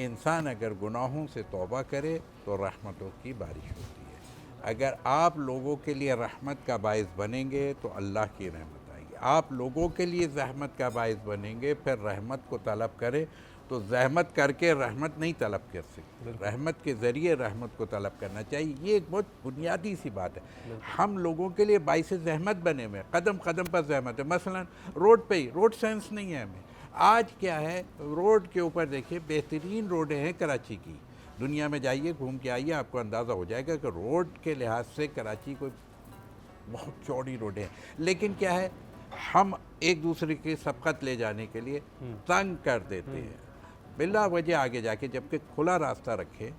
इंसान अगर गुनाहों से तौबा करे तो रहमतों की बारिश होती है। अगर आप लोगों के लिए रहमत का बायस बनेंगे तो अल्लाह की रहमत आएगी। आप लोगों के लिए ज़हमत का बायस बनेंगे, फिर रहमत को तलब करें तो ज़हमत करके रहमत नहीं तलब कर सकते, रहमत के ज़रिए रहमत को तलब करना चाहिए। ये एक बहुत बुनियादी सी बात है। हम लोगों के लिए बाइस ज़हमत बने हुए, कदम कदम पर ज़हमत है। मसलन रोड पे ही रोड सेंस नहीं है हमें। आज क्या है, रोड के ऊपर देखिए बेहतरीन रोडें हैं कराची की, दुनिया में जाइए घूम के आइए, आपको अंदाज़ा हो जाएगा कि रोड के लिहाज से कराची कोई बहुत चौड़ी रोडें हैं। लेकिन क्या है, हम एक दूसरे की सबकत ले जाने के लिए तंग कर देते हैं बिला वजह आगे जाके, जबकि खुला रास्ता रखे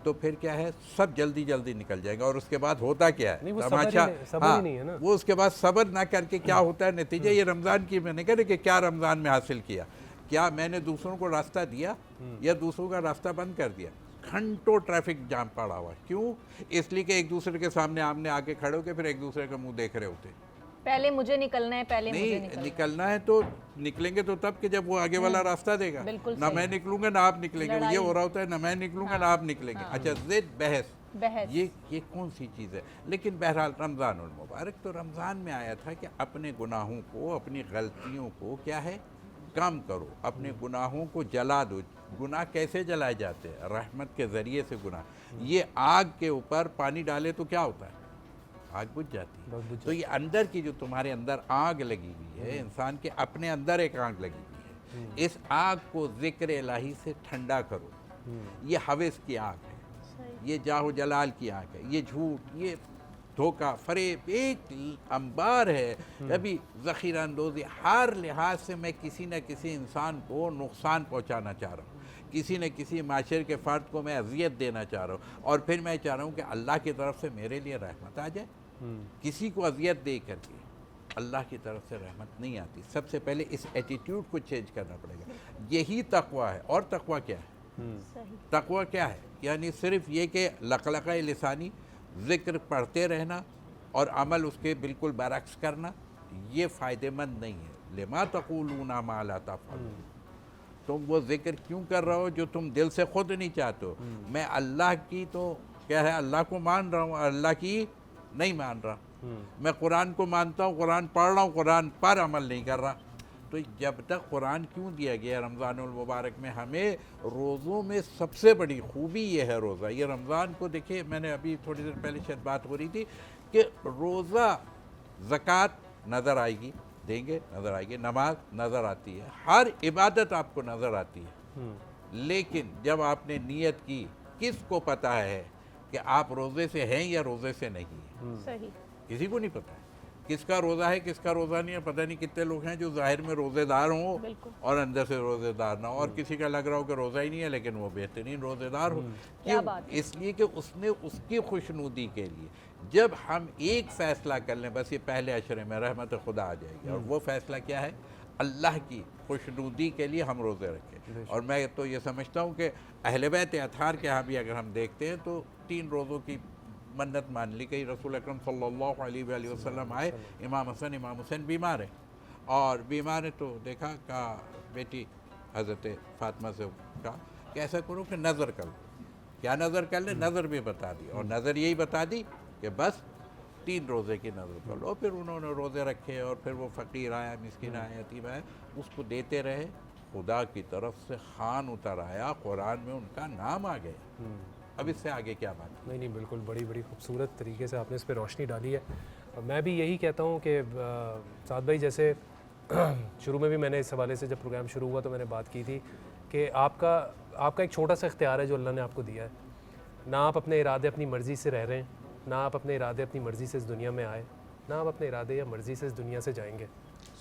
तो फिर क्या है, सब जल्दी जल्दी निकल जाएगा। और उसके बाद होता क्या है तमाशा, हाँ नहीं है ना? वो उसके बाद सब्र ना करके क्या होता है नतीजा, ये रमज़ान की मैंने कहा कि क्या रमज़ान में हासिल किया, क्या मैंने दूसरों को रास्ता दिया या दूसरों का रास्ता बंद कर दिया। घंटों ट्रैफिक जाम पड़ा हुआ, क्यों? इसलिए कि एक दूसरे के सामने आमने आके खड़े होकर फिर एक दूसरे का मुंह देख रहे होते। पहले मुझे निकलना है, पहले नहीं मुझे निकलना है तो निकलेंगे तो तब कि जब वो आगे वाला रास्ता देगा। ना मैं निकलूंगा ना आप निकलेंगे, ये हो रहा होता है, ना मैं निकलूंगा ना आप निकलेंगे। अच्छा, जिद बहस ये कौन सी चीज़ है? लेकिन बहरहाल रमज़ान उल मुबारक तो रमज़ान में आया था कि अपने गुनाहों को, अपनी गलतियों को क्या है कम करो, अपने गुनाहों को जला दो। गुनाह कैसे जलाए जाते हैं? रहमत के ज़रिए से गुनाह। ये आग के ऊपर पानी डाले तो क्या होता है? आग बुझ जाती है। तो ये अंदर की जो तुम्हारे अंदर आग लगी हुई है, इंसान के अपने अंदर एक आग लगी हुई है, इस आग को ज़िक्र इलाही से ठंडा करो। ये हवेस की आग है, ये जाहो जलाल की आग है, ये झूठ, ये धोखा, फरेब एक अंबार है, कभी ज़ख़ीरा अंदोज़ी। हर लिहाज से मैं किसी न किसी इंसान को नुकसान पहुँचाना चाह रहा हूँ, किसी न किसी माशरे के फ़र्द को मैं अजियत देना चाह रहा हूँ, और फिर मैं चाह रहा हूँ कि अल्लाह की तरफ से मेरे लिए रहमत आ जाए। किसी को अजियत दे करके अल्लाह की तरफ से रहमत नहीं आती। सबसे पहले इस एटीट्यूड को चेंज करना पड़ेगा। यही तकवा है। और तकवा क्या है? तकवा क्या है? यानी सिर्फ ये कि लक़लक़ा लिसानी, ज़िक्र पढ़ते रहना और अमल उसके बिल्कुल बरअक्स करना, ये फ़ायदेमंद नहीं है। लिमा तक़ूलूना मा ला तफ़अलून, तुम वो ज़िक्र क्यों कर रहे हो जो तुम दिल से खुद नहीं चाहते हो। मैं अल्लाह की तो क्या है, अल्लाह को मान रहा हूँ, अल्लाह की नहीं मान रहा। मैं कुरान को मानता हूँ, कुरान पढ़ रहा हूँ, कुरान पर अमल नहीं कर रहा। तो जब तक कुरान क्यों दिया गया रमज़ानुल मुबारक में हमें? रोज़ों में सबसे बड़ी खूबी ये है रोज़ा। ये रमज़ान को देखिए, मैंने अभी थोड़ी देर पहले शायद बात हो रही थी कि रोज़ा, ज़कात नज़र आएगी, देंगे नज़र आएगी, नमाज नज़र आती है, हर इबादत आपको नज़र आती है। लेकिन जब आपने नियत की, किसको पता है कि आप रोज़े से हैं या रोज़े से नहीं हैं? सही, किसी को नहीं पता है किसका रोज़ा है किसका रोज़ा नहीं है। पता नहीं कितने लोग हैं जो ज़ाहिर में रोज़ेदार हों और अंदर से रोज़ेदार ना हो, और किसी का लग रहा हो कि रोज़ा ही नहीं है लेकिन वो बेहतरीन रोज़ेदार हो। क्यों? इसलिए कि उसने उसकी खुशनुदी के लिए, जब हम एक फ़ैसला कर लें, बस ये पहले अशरे में रहमत खुदा आ जाएगी। और वो फ़ैसला क्या है? अल्लाह की खुशनुदी के लिए हम रोज़े रखें। और मैं तो ये समझता हूँ कि अहले बैत अतहार के यहाँ भी अगर हम देखते हैं तो 3 रोज़ों की मन्नत मान ली गई। रसूल अकरम सल्लल्लाहु अलैहि वसल्लम आए, इमाम हसन इमाम हुसैन बीमार है, और बीमार है तो देखा का बेटी हज़रत फ़ातिमा से कहा कि ऐसा करो कि नज़र कर लो। क्या नज़र कर ले? नज़र भी बता दी, और नज़र यही बता दी कि बस 3 रोज़े की नज़र कर लो। फिर उन्होंने रोज़े रखे, और फिर वो फ़कीर आया, मिस्किन आया, यतीम आया, उसको देते रहे। खुदा की तरफ से खान उतर आया, कुरान में उनका नाम आ गया। अब इससे आगे क्या बात? नहीं, बिल्कुल बड़ी खूबसूरत तरीके से आपने इस पर रोशनी डाली है। मैं भी यही कहता हूँ कि साद भाई, जैसे शुरू में भी मैंने इस हवाले से जब प्रोग्राम शुरू हुआ तो मैंने बात की थी कि आपका एक छोटा सा इख्तियार है जो अल्लाह ने आपको दिया है। ना आप अपने इरादे अपनी मर्ज़ी से रह रहे हैं, ना आप अपने इरादे अपनी मर्ज़ी से इस दुनिया में आए, ना आप अपने इरादे या मर्ज़ी से इस दुनिया से जाएंगे।